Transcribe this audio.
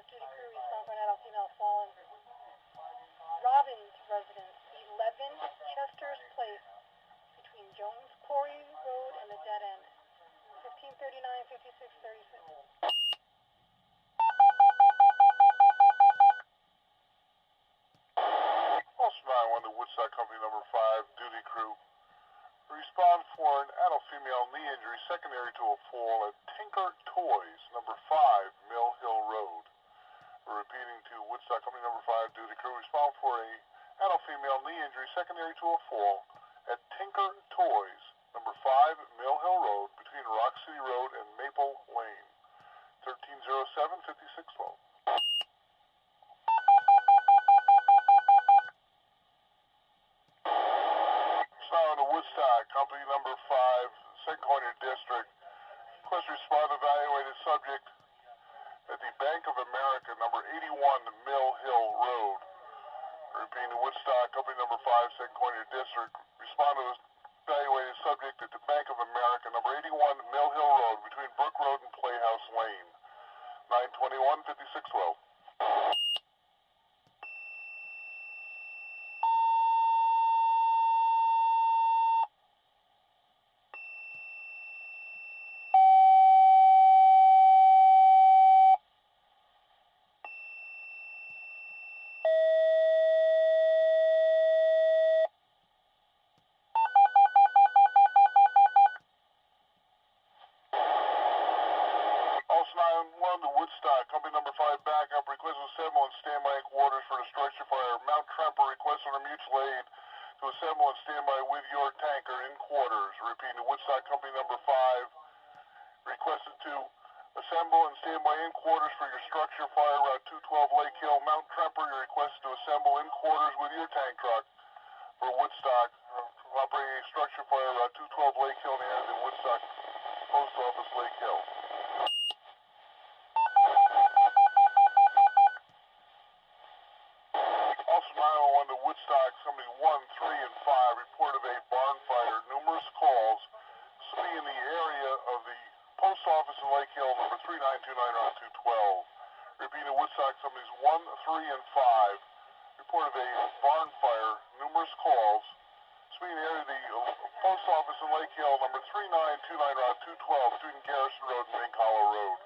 duty crew response for an adult female fallen. Robbins residence, 11 Chester's Place, between Jones Quarry Road and the dead end. 1539, 56, 36. Also 911 to Woodstock Company number 5, duty crew. Respond for an adult female knee injury secondary to a fall at Tinker Toys, number 5, Mill Hill Road. We're repeating to Woodstock Company number 5, duty crew. Respond for a adult female knee injury secondary to a fall at Tinker Toys, number 5, Mill Hill Road, between Rock City Road and Maple Lane. 1307, 5612. Now to Woodstock Company number 5, St. Clair District. Request respond evaluated subject at the Bank of America, number 81 Mill Hill Road. Repeating to Woodstock Company number 5, St. Clair District. Respond to evaluated subject at the Bank of America, number 81 Mill Hill Road, between Brook Road and Playhouse Lane. 921, 5612. Also 911 to Woodstock Company number 5, backup. Request to assemble and standby in quarters for the structure fire. Mount Tremper request under mutual aid to assemble and standby with your tanker in quarters. Repeating to Woodstock Company number 5, requested to assemble and standby in quarters for your structure fire. Route 212 Lake Hill, Mount Tremper. You're requested to assemble in quarters with your tank truck for Woodstock. Operating a structure fire. Route 212 Lake Hill near the Woodstock Post Office, Lake Hill. Also 911 to Woodstock, Company 1, 3, and 5, report of a barn fire. Numerous calls. This will be in the area of the Post Office in Lake Hill, number 3929 Route 212. Repeating to Woodstock, Companies 1, 3, and 5, report of a barn fire. Numerous calls. This will be in the area of the Post Office in Lake Hill, number 3929 Route 212, between Garrison Road and Mink Hollow Road.